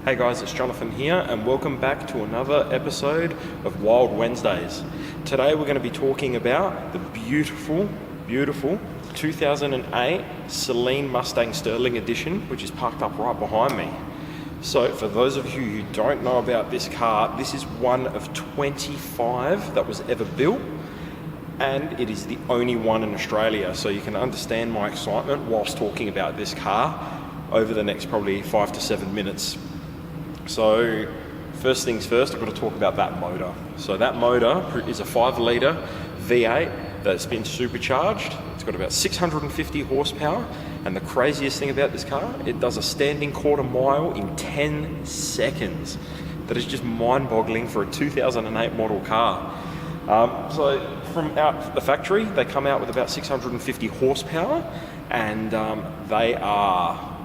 Hey guys, it's Jonathan here and welcome back to another episode of Wild Wednesdays. Today we're going to be talking about the beautiful 2008 Saleen Mustang Sterling Edition, which is parked up right behind me. So for those of you who don't know about this car, this is one of 25 that was ever built, and it is the only one in Australia. So you can understand my excitement whilst talking about this car over the next probably 5 to 7 minutes. So first things first, I've got to talk about that motor. So that motor is a 5-litre V8 that's been supercharged. It's got about 650 horsepower, and the craziest thing about this car, it does a standing quarter mile in 10 seconds. That is just mind-boggling for a 2008 model car. So from out the factory, they come out with about 650 horsepower, and they are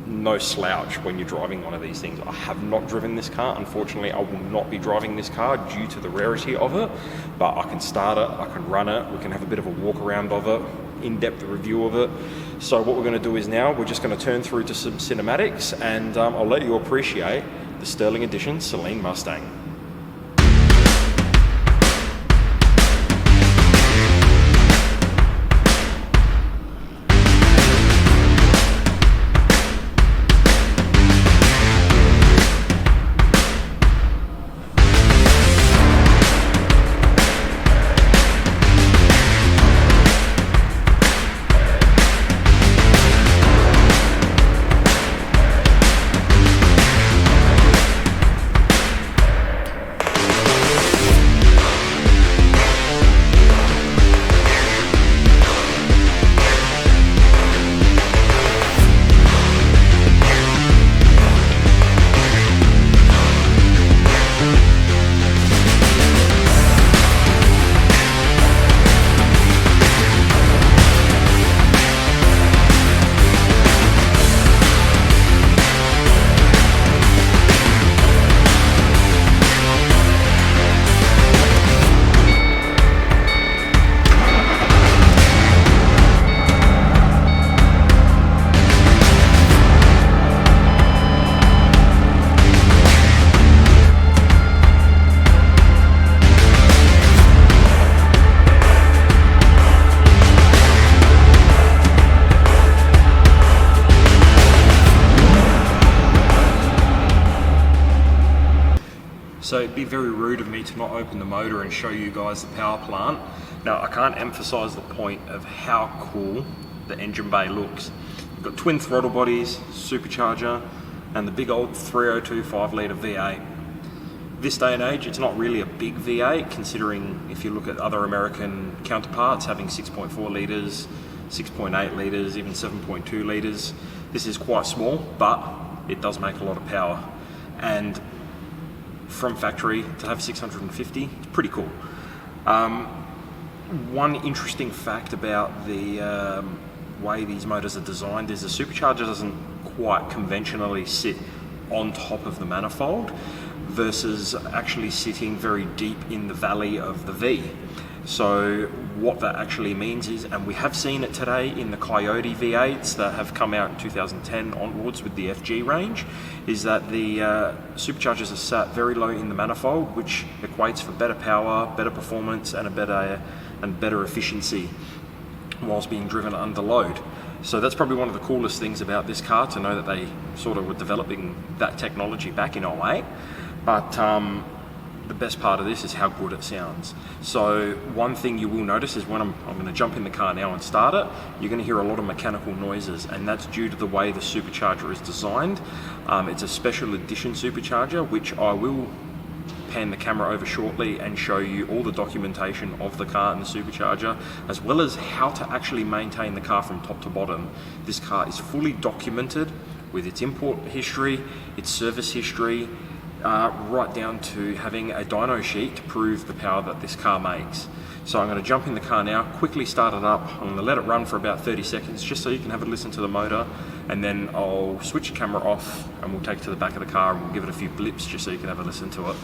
no slouch when you're driving one of these things. I have not driven this car. Unfortunately, I will not be driving this car due to the rarity of it, but I can start it, I can run it, we can have a bit of a walk around of it, in-depth review of it. So what we're going to do is now we're just going to turn through to some cinematics, and I'll let you appreciate the Sterling Edition Saleen Mustang. So it'd be very rude of me to not open the motor and show you guys the power plant. Now I can't emphasize the point of how cool the engine bay looks. You've got twin throttle bodies, supercharger, and the big old 302 5-litre V8. This day and age, it's not really a big V8, considering if you look at other American counterparts having 6.4 litres, 6.8 litres, even 7.2 litres. This is quite small, but it does make a lot of power. And from factory to have 650, it's pretty cool. One interesting fact about the way these motors are designed is the supercharger doesn't quite conventionally sit on top of the manifold versus actually sitting very deep in the valley of the V. So what that actually means is, and we have seen it today in the Coyote V8s that have come out in 2010 onwards with the FG range, is that the superchargers are sat very low in the manifold, which equates for better power, better performance, and better efficiency whilst being driven under load. So that's probably one of the coolest things about this car, to know that they sort of were developing that technology back in 08. But the best part of this is how good it sounds. So one thing you will notice is when I'm going to jump in the car now and start it, you're going to hear a lot of mechanical noises, and that's due to the way the supercharger is designed. It's a special edition supercharger, which I will pan the camera over shortly and show you all the documentation of the car and the supercharger, as well as how to actually maintain the car from top to bottom. This car is fully documented with its import history, its service history, right down to having a dyno sheet to prove the power that this car makes. So I'm going to jump in the car now, quickly start it up. I'm going to let it run for about 30 seconds just so you can have a listen to the motor, and then I'll switch the camera off and we'll take it to the back of the car and we'll give it a few blips just so you can have a listen to it.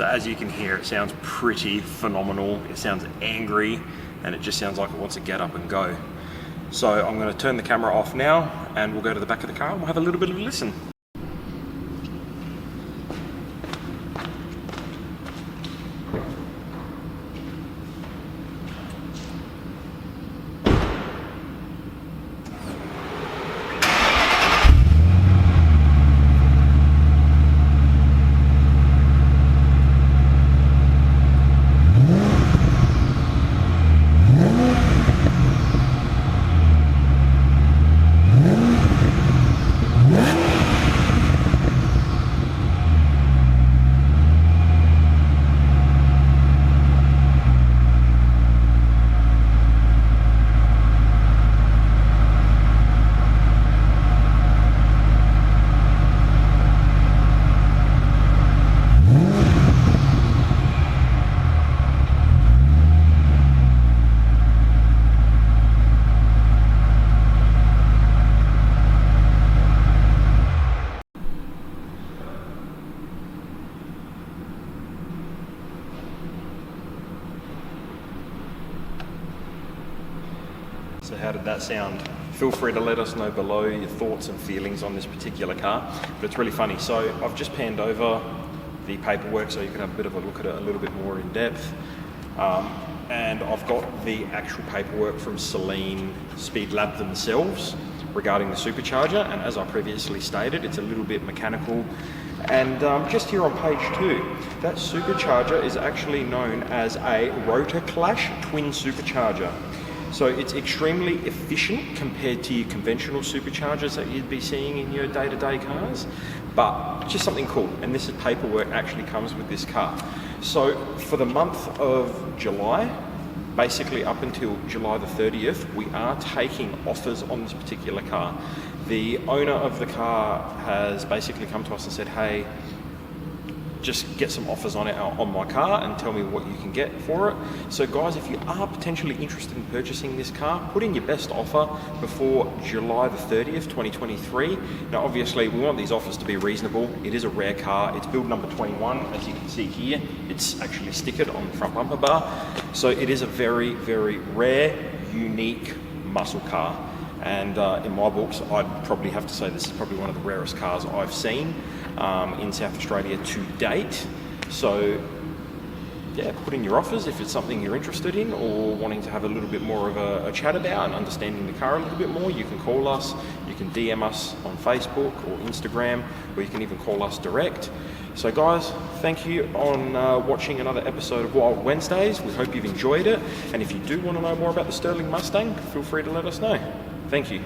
So as you can hear, it sounds pretty phenomenal. It sounds angry, and it just sounds like it wants to get up and go. So I'm going to turn the camera off now, and we'll go to the back of the car and we'll have a little bit of a listen. So how did that sound? Feel free to let us know below your thoughts and feelings on this particular car. But it's really funny. So I've just panned over the paperwork so you can have a bit of a look at it a little bit more in depth. And I've got the actual paperwork from Saleen Speed Lab themselves regarding the supercharger. And as I previously stated, it's a little bit mechanical. And just here on page 2, that supercharger is actually known as a rotor clash twin supercharger. So it's extremely efficient compared to your conventional superchargers that you'd be seeing in your day-to-day cars, but just something cool. And this is paperwork actually comes with this car. So for the month of July, basically up until July the 30th, we are taking offers on this particular car. The owner of the car has basically come to us and said, hey, just get some offers on it on my car and tell me what you can get for it. So guys, if you are potentially interested in purchasing this car, put in your best offer before July the 30th, 2023. Now obviously we want these offers to be reasonable. It is a rare car. It's build number 21, as you can see here. It's actually stickered on the front bumper bar. So it is a very, very rare, unique muscle car. And in my books, I'd probably have to say this is probably one of the rarest cars I've seen in South Australia to date. So yeah, put in your offers if it's something you're interested in or wanting to have a little bit more of a chat about and understanding the car a little bit more. You can call us, you can DM us on Facebook or Instagram, or you can even call us direct. So guys, thank you on watching another episode of Wild Wednesdays. We hope you've enjoyed it, and if you do want to know more about the Sterling Mustang, feel free to let us know. Thank you.